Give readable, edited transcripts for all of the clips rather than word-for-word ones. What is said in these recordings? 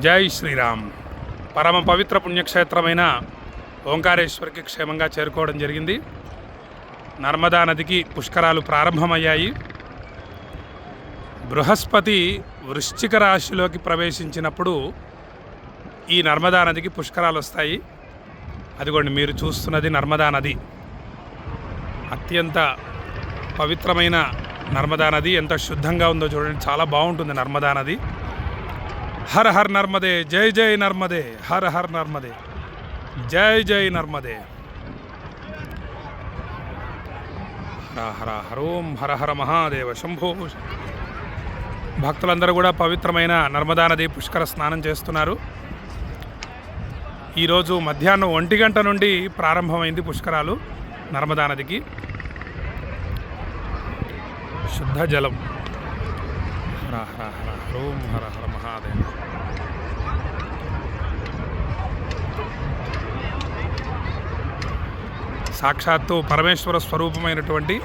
జై శ్రీరామ్. పరమ పవిత్ర పుణ్యక్షేత్రమైన ఓంకారేశ్వర్కి క్షేమంగా చేరుకోవడం జరిగింది. నర్మదా నదికి పుష్కరాలు ప్రారంభమయ్యాయి. బృహస్పతి వృశ్చిక రాశిలోకి ప్రవేశించినప్పుడు ఈ నర్మదా నదికి పుష్కరాలు వస్తాయి. అదిగోండి, మీరు చూస్తున్నది నర్మదా నది. అత్యంత పవిత్రమైన నర్మదా నది. ఎంత శుద్ధంగా ఉందో చూడండి, చాలా బాగుంటుంది నర్మదా నది. హర హర్ నర్మదే, జై జై నర్మదే, హర హర్ నర్మదే, జై జై నర్మదే. హర హర హరోం హర హర మహాదేవ శంభో. భక్తులందరూ కూడా పవిత్రమైన నర్మదా నది పుష్కర స్నానం చేస్తున్నారు. ఈరోజు మధ్యాహ్నం 1 గంట నుండి ప్రారంభమైంది పుష్కరాలు నర్మదా నదికి. శుద్ధ జలం. హర హర హర హరోం హర హర మహాదేవ. సాక్షాత్తు పరమేశ్వర స్వరూపమైనటువంటి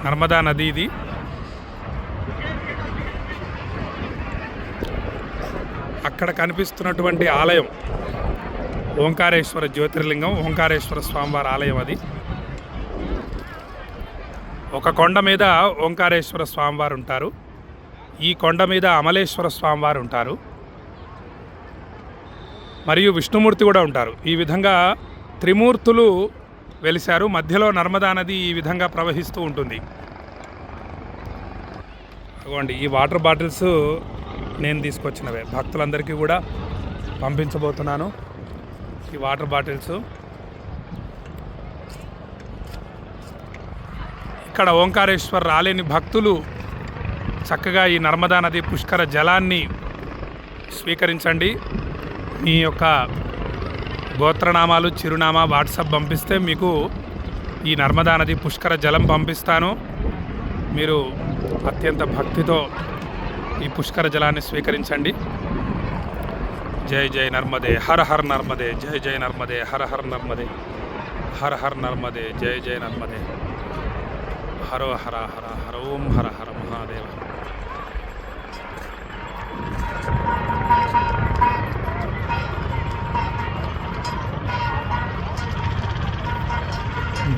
నర్మదా నది ఇది. అక్కడ కనిపిస్తున్నటువంటి ఆలయం ఓంకారేశ్వర జ్యోతిర్లింగం, ఓంకారేశ్వర స్వామివారి ఆలయం అది. ఒక కొండ మీద ఓంకారేశ్వర స్వామివారు ఉంటారు. ఈ కొండ మీద అమలేశ్వర స్వామివారు ఉంటారు, మరియు విష్ణుమూర్తి కూడా ఉంటారు. ఈ విధంగా త్రిమూర్తులు వెలిశారు. మధ్యలో నర్మదా నది ఈ విధంగా ప్రవహిస్తూ ఉంటుంది. అదిగోండి, ఈ వాటర్ బాటిల్స్ నేను తీసుకొచ్చినవే. భక్తులందరికీ కూడా పంపించబోతున్నాను ఈ వాటర్ బాటిల్స్. ఇక్కడ ఓంకారేశ్వర్ రాలేని భక్తులు చక్కగా ఈ నర్మదా నది పుష్కర జలాన్ని స్వీకరించండి. మీ యొక్క గోత్రనామాలు, చిరునామా వాట్సాప్ పంపిస్తే మీకు ఈ నర్మదా నది పుష్కర జలం పంపిస్తాను. మీరు అత్యంత భక్తితో ఈ పుష్కర జలాన్ని స్వీకరించండి. జై జై నర్మదే, హర హర్ నర్మదే, జై జై నర్మదే, హర హర్ నర్మదే, హర హర్ నర్మదే, జై జై నర్మదే, హరో హర హర హరోం హర హర మహాదేవ.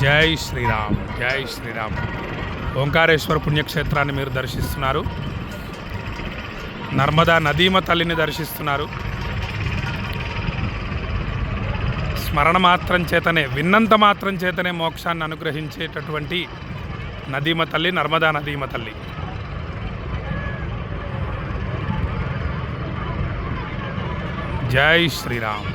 జై శ్రీరామ్, జై శ్రీరామ్. ఓంకారేశ్వర పుణ్యక్షేత్రాన్ని మీరు దర్శిస్తున్నారు. నర్మదా నదీమ తల్లిని దర్శిస్తున్నారు. స్మరణ మాత్రం చేతనే, విన్నంత మాత్రం చేతనే మోక్షాన్ని అనుగ్రహించేటటువంటి నదీమ తల్లి, నర్మదా నదీమ తల్లి. జై శ్రీరామ్.